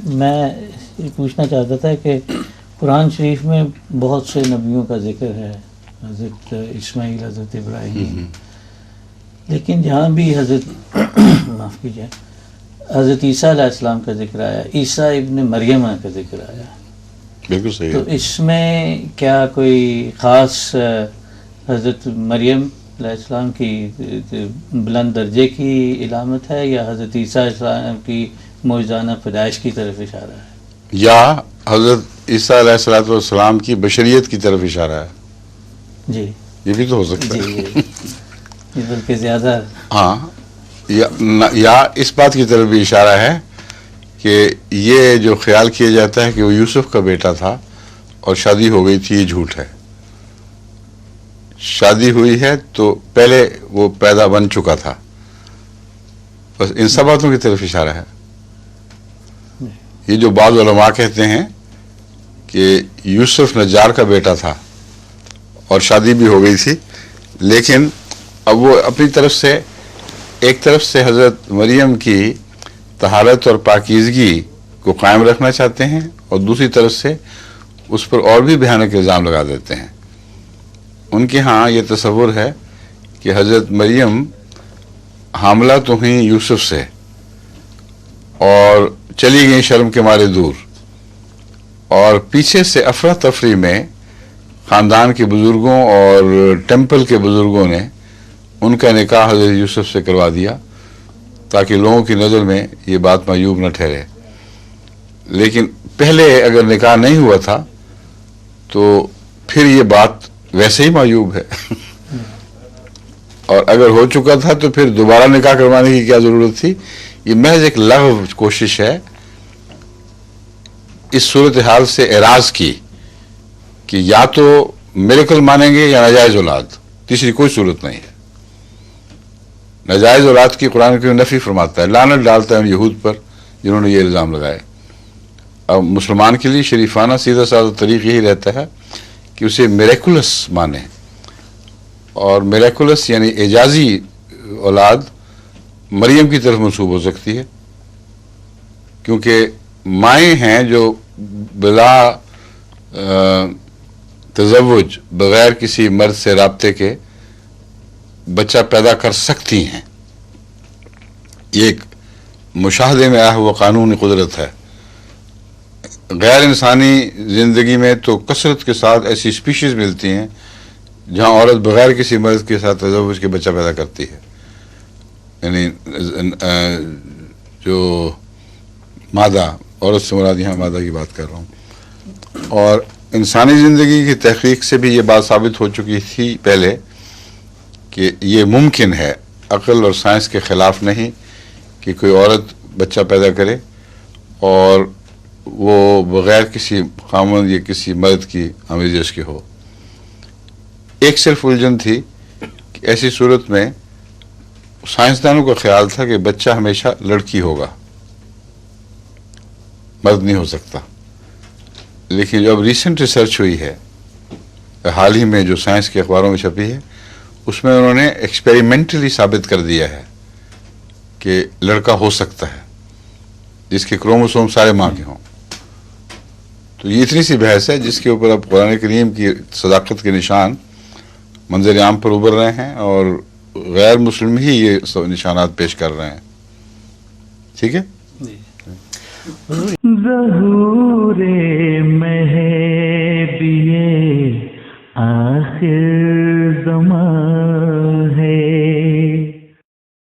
میں یہ پوچھنا چاہتا تھا کہ قرآن شریف میں بہت سے نبیوں کا ذکر ہے، حضرت اسماعیل، حضرت ابراہیم، لیکن جہاں بھی حضرت معاف کیجیے حضرت عیسیٰ علیہ السلام کا ذکر آیا، عیسیٰ ابن مریم کا ذکر آیا، بالکل صحیح تو ہے. اس میں کیا کوئی خاص حضرت مریم علیہ السلام کی بلند درجے کی علامت ہے، یا حضرت عیسیٰ علیہ السلام کی معجزانہ پیدائش کی طرف اشارہ ہے؟ یا حضرت عیسیٰ علیہ الصلوۃ والسلام کی بشریت کی طرف اشارہ ہے. جی یہ بھی تو ہو سکتا ہے. یہ بلکہ زیادہ ہاں، یا اس بات کی طرف بھی اشارہ ہے کہ یہ جو خیال کیا جاتا ہے کہ وہ یوسف کا بیٹا تھا اور شادی ہو گئی تھی، یہ جھوٹ ہے. شادی ہوئی ہے تو پہلے وہ پیدا بن چکا تھا. بس ان سب باتوں کی طرف اشارہ ہے. یہ جو بعض علماء کہتے ہیں کہ یوسف نجار کا بیٹا تھا اور شادی بھی ہو گئی تھی، لیکن اب وہ اپنی طرف سے ایک طرف سے حضرت مریم کی طہارت اور پاکیزگی کو قائم رکھنا چاہتے ہیں اور دوسری طرف سے اس پر اور بھی بھیانک الزام لگا دیتے ہیں. ان کے ہاں یہ تصور ہے کہ حضرت مریم حاملہ تو ہوئیں یوسف سے اور چلی گئیں شرم کے مارے دور، اور پیچھے سے افراتفری میں خاندان کے بزرگوں اور ٹیمپل کے بزرگوں نے ان کا نکاح حضرت یوسف سے کروا دیا تاکہ لوگوں کی نظر میں یہ بات معیوب نہ ٹھہرے. لیکن پہلے اگر نکاح نہیں ہوا تھا تو پھر یہ بات ویسے ہی معیوب ہے اور اگر ہو چکا تھا تو پھر دوبارہ نکاح کروانے کی کیا ضرورت تھی. یہ محض ایک لغو کوشش ہے اس صورتحال سے اعراض کی کہ یا تو میریکل مانیں گے یا ناجائز اولاد، تیسری کوئی صورت نہیں ہے. ناجائز اولاد کی قرآن کی نفی فرماتا ہے، لعنت ڈالتا ہے ان یہود پر جنہوں نے یہ الزام لگائے. اب مسلمان کے لیے شریفانہ سیدھا سادہ طریق یہی رہتا ہے کہ اسے میریکولس مانے، اور میریکولس یعنی اعجازی اولاد مریم کی طرف منسوب ہو سکتی ہے، کیونکہ مائیں ہیں جو بلا تزوج بغیر کسی مرد سے رابطے کے بچہ پیدا کر سکتی ہیں. یہ ایک مشاہدے میں آیا ہوا قانونی قدرت ہے. غیر انسانی زندگی میں تو کثرت کے ساتھ ایسی اسپیشیز ملتی ہیں جہاں عورت بغیر کسی مرد کے ساتھ تزوج کے بچہ پیدا کرتی ہے، یعنی جو مادہ، عورت سے مراد یہاں مادہ کی بات کر رہا ہوں. اور انسانی زندگی کی تحقیق سے بھی یہ بات ثابت ہو چکی تھی پہلے کہ یہ ممکن ہے، عقل اور سائنس کے خلاف نہیں، کہ کوئی عورت بچہ پیدا کرے اور وہ بغیر کسی خامند یا کسی مرد کی آمیزش کے ہو. ایک صرف الجھن تھی کہ ایسی صورت میں سائنسدانوں کا خیال تھا کہ بچہ ہمیشہ لڑکی ہوگا، مرد نہیں ہو سکتا. لیکن جو اب ریسنٹ ریسرچ ہوئی ہے حال ہی میں جو سائنس کے اخباروں میں چھپی ہے، اس میں انہوں نے ایکسپیریمنٹلی ثابت کر دیا ہے کہ لڑکا ہو سکتا ہے جس کے کروموسوم سارے ماں کے ہوں. تو یہ اتنی سی بحث ہے جس کے اوپر اب قرآن کریم کی صداقت کے نشان منظر عام پر ابھر رہے ہیں اور غیر مسلم ہی یہ سب نشانات پیش کر رہے ہیں. ٹھیک ہے. ظہور